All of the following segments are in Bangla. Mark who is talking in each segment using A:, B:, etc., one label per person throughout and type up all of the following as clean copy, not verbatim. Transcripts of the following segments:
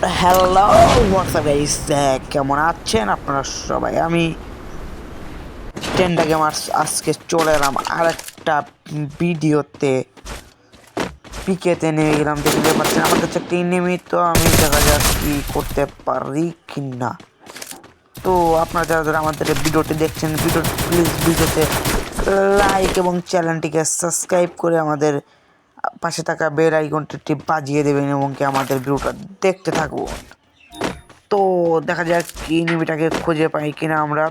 A: হ্যালো হোয়াটসঅ্যাপ গাইস, কেমন আছেন আপনারা সবাই? আমি টেন্ডা গেমার্স আজকে চলে এলাম আরেকটা ভিডিওতে। পিকেতে নেমে গেলাম, দেখতে পাচ্ছেন আমার কাছে একটা এনিমি। তো আমি দেখা যাক কি করতে পারি কি না। তো আপনারা যারা যারা আমাদের ভিডিওটি দেখছেন, ভিডিওতে লাইক এবং চ্যানেলটিকে সাবস্ক্রাইব করে আমাদের পাশে থাকা বেল আইকনটি বাজিয়ে দেবেন এবং কি আমাদের ভিডিওটা দেখতে থাকুন। তো দেখা যাক কি এনিমিটাকে খুঁজে পাই কিনা আমরা।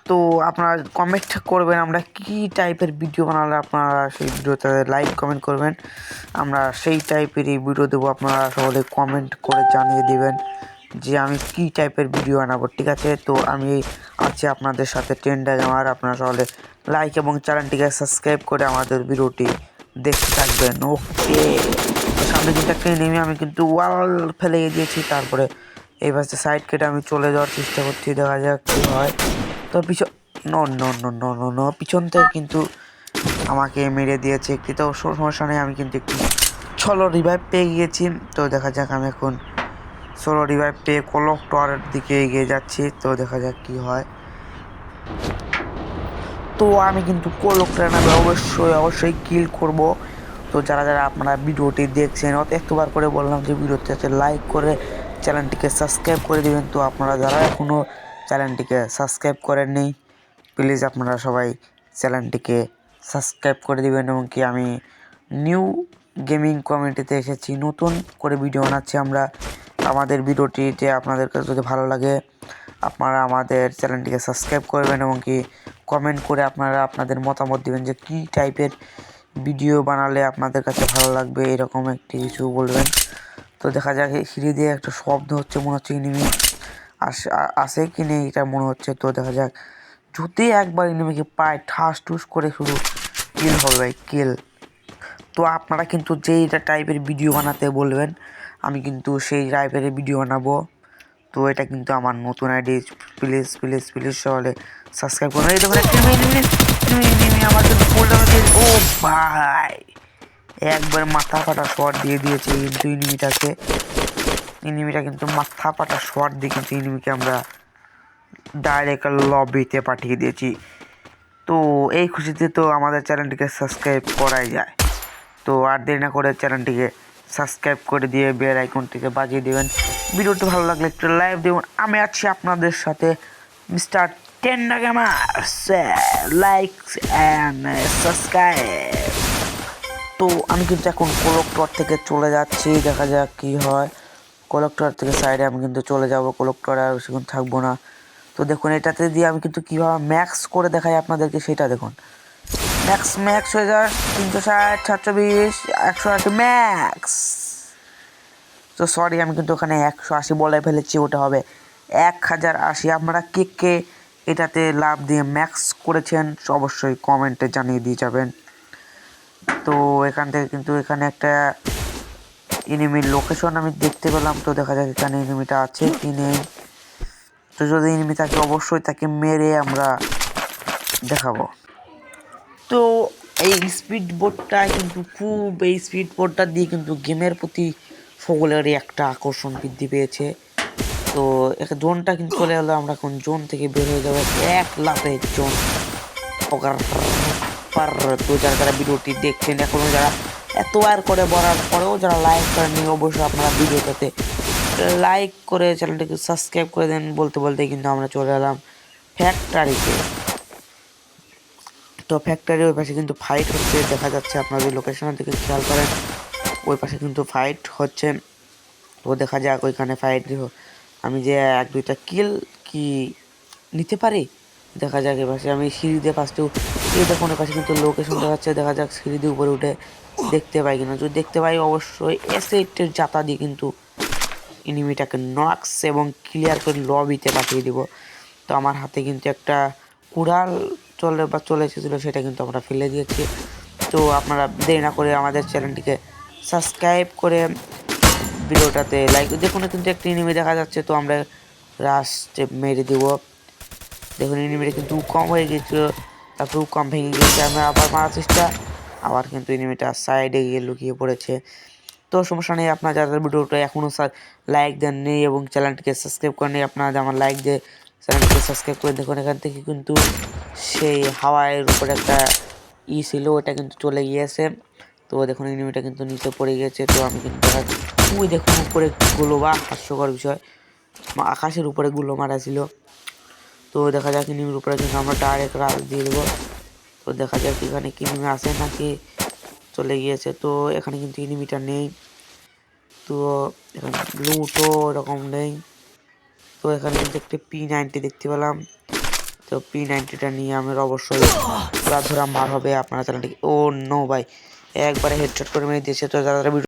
A: তো আপনারা কমেন্ট করবেন আমরা কি টাইপের ভিডিও বানালে আপনারা সেই ভিডিওতে লাইক কমেন্ট করবেন, আমরা সেই টাইপেরই ভিডিও দেবো। আপনারা সকলে কমেন্ট করে জানিয়ে দেবেন যে আমি কি টাইপের ভিডিও বানাবো, ঠিক আছে? তো আমি আছি আপনাদের সাথে টেন্ডা গেমার। আপনারা সকলে লাইক এবং চ্যানেলটিকে সাবস্ক্রাইব করে আমাদের ভিডিওটি দেখতে থাকবেন। ওকে, তো সামনে কিন্তু একটা নেমে আমি কিন্তু ওয়াল ফেলে দিয়েছি। তারপরে এই পাশে সাইড কেটে আমি চলে যাওয়ার চেষ্টা করছি, দেখা যাক কী হয়। তো পিছন থেকে কিন্তু আমাকে মেরে দিয়েছে একটি। তো সমস্যা নেই, আমি কিন্তু একটি সোলো রিভাইভ পেয়ে গিয়েছি। তো দেখা যাক আমি এখন সোলো রিভাইভ পেয়ে ক্লক টাওয়ারের দিকে এগিয়ে যাচ্ছি। তো দেখা যাক কি হয়। তো আমি কিন্তু ক্লক টাওয়ারে অবশ্যই কিল করব। তো যারা যারা আপনারা ভিডিওটি দেখছেন, একবার করে বললাম যে ভিডিওতে লাইক করে চ্যানেলটিকে সাবস্ক্রাইব করে দেবেন। তো আপনারা যারা এখনও চ্যানেলটিকে সাবস্ক্রাইব করেননি, প্লিজ আপনারা সবাই চ্যানেলটিকে সাবস্ক্রাইব করে দেবেন। এবং কি আমি নিউ গেমিং কমিউনিটিতে এসেছি, নতুন করে ভিডিও বানাচ্ছি আমরা। আমাদের ভিডিওটিতে আপনাদের কাছে যদি ভালো লাগে, আপনারা আমাদের চ্যানেলটিকে সাবস্ক্রাইব করবেন এবং কি কমেন্ট করে আপনারা আপনাদের মতামত দেবেন যে কী টাইপের ভিডিও বানালে আপনাদের কাছে ভালো লাগবে, এরকম একটি কিছু বলবেন। তো দেখা যাক সিঁড়ি দিয়ে একটা শব্দ হচ্ছে, মনে হচ্ছে এনিমি আসে কি নেই এটা মনে হচ্ছে। তো দেখা যাক, যদি একবার এনিমিকে পায় ঠাস টুস করে শুধু কিল হবে ভাই, কিল। তো আপনারা কিন্তু যেই টাইপের ভিডিও বানাতে বলবেন, আমি কিন্তু সেই টাইপের ভিডিও বানাবো। তো এটা কিন্তু আমার নতুন আইডি, প্লিজ প্লিজ প্লিজ সবাই সাবস্ক্রাইব করুন। এই দেখুন আমার কিন্তু ও ভাই, একবার মাথা ফাটা শট দিয়ে দিয়েছে কিন্তু এনিমিটা কিন্তু মাথা ফাটা শট দিয়ে কিন্তু এনিমিকে আমরা ডাইরেক্ট লবিতে পাঠিয়ে দিয়েছি। তো এই খুশিতে তো আমাদের চ্যানেলটিকে সাবস্ক্রাইব করাই যায়। তো আর দেরি না করে চ্যানেলটিকে সাবস্ক্রাইব করে দিয়ে বেল আইকনটিকে বাজিয়ে দেবেন। ভিডিওটি ভালো লাগলে একটু লাইক দেবেন। আমি আছি আপনাদের সাথে mister Tenda gamers, like and subscribe. তো আমি কিন্তু এখন ক্লক টাওয়ার থেকে চলে যাচ্ছি, দেখা যাক কী হয়। ক্লক টাওয়ার থেকে সাইডে আমি কিন্তু চলে যাব, ক্লক টাওয়ারে আর বেশিক্ষণ থাকবো না। তো দেখুন এটাতে দিয়ে আমি কিন্তু কীভাবে ম্যাক্স করে দেখাই আপনাদেরকে, সেটা দেখুন। ম্যাক্স হয়ে যায় 360, 720, 108 ম্যাক্স। তো সরি, আমি কিন্তু ওখানে 180 বলে ফেলেছি, ওটা হবে 1080। আপনারা কে কে এটাতে লাভ দিয়ে ম্যাক্স করেছেন অবশ্যই কমেন্টে জানিয়ে দিয়ে যাবেন। তো এখান থেকে কিন্তু এখানে একটা এনিমির লোকেশন আমি দেখতে পেলাম। তো দেখা যাক এখানে এনিমিটা আছে কি নেই। তো যদি এনিমি থাকে অবশ্যই তাকে মেরে আমরা দেখাবো। তো এই স্পিড বোটটা কিন্তু এই স্পিড বোটটা দিয়ে কিন্তু গেমের প্রতি সকলেরই একটা আকর্ষণ বৃদ্ধি পেয়েছে। তো জোনটা কিন্তু চলে এলো, আমরা এখন জোন থেকে বের হয়ে যাবো এক লাফে জোন। তো যারা যারা ভিডিওটি দেখছেন, এখনও যারা এতবার করে বলার পরেও যারা লাইক করেননি, অবশ্যই আপনারা ভিডিওটাতে লাইক করে চ্যানেলটাকে সাবস্ক্রাইব করে দেন। বলতে বলতে কিন্তু আমরা চলে এলাম ফ্যাক্টরিতে। তো ফ্যাক্টরি ওই পাশে কিন্তু ফাইট হচ্ছে, দেখা যাচ্ছে আপনাদের লোকেশনের দিকে খেয়াল করেন, ওই পাশে কিন্তু ফাইট হচ্ছে। তো দেখা যাক ওইখানে ফাইট আমি যে 1-2টা কিল কি নিতে পারি, দেখা যাক। এ পাশে আমি সিঁড়ি দিয়ে ফার্স্টেও এই দেখুন ওই পাশে কিন্তু লোকেশন দেখাচ্ছে, দেখা যাক সিঁড়ি দিয়ে উপরে উঠে দেখতে পাই কিনা। যদি দেখতে পাই অবশ্যই এসেটের জাতা দিয়ে কিন্তু এনিমিটাকে নক্স এবং ক্লিয়ার করে লবিতে পাঠিয়ে দিব। তো আমার হাতে কিন্তু একটা কুড়াল চলে এসেছিলো, সেটা কিন্তু আমরা ফেলে দিয়েছি। তো আপনারা দেরি না করে আমাদের চ্যানেলটিকে সাবস্ক্রাইব করে ভিডিওটাতে লাইক। দেখুন কিন্তু একটা এনিমি দেখা যাচ্ছে, তো আমরা রাস্টে মেরে দেব। দেখুন এনিমিটা কিন্তু কম হয়ে গিয়েছিলো, তারপর কম ভেঙে গিয়েছে। আমরা আবার মারার চেষ্টা, আবার কিন্তু এনিমিটা সাইডে গিয়ে লুকিয়ে পড়েছে। তো সমস্যা নেই, আপনার যারা ভিডিওটা এখনও লাইক দেননি এবং চ্যানেলটিকে সাবস্ক্রাইব করেনি, আপনারা আমার লাইক দিয়ে চ্যানেলটিকে সাবস্ক্রাইব করে দেখুন। এখান থেকে কিন্তু সেই হাওয়ার উপরে একটা ছিল, ওটা কিন্তু চলে গিয়েছে। তো দেখুন এনিমিটা কিন্তু নিচে পড়ে গিয়েছে। তো আমি কিন্তু ওই দেখুন উপরে গুলো, বা হাস্যকর বিষয়, আকাশের উপরে গুলো মারা ছিল। তো দেখা যাক এনিমির উপরে কিন্তু আমরা ডাইরেক্ট রাশ দিয়ে দেবো। তো দেখা যাক এখানে কি এনিমি আসে নাকি চলে গিয়েছে। তো এখানে কিন্তু এনিমিটা নেই। তো এখানে লুটও এরকম নেই। তো এখানে কিন্তু একটি P90 দেখতে পেলাম। তো P90টা নিয়ে আমার অবশ্যই ধরা মার হবে। আপনারা চ্যানেলটি ও নো ভাই একবারে হেডশট করে মেরে দিয়েছে। তো যারা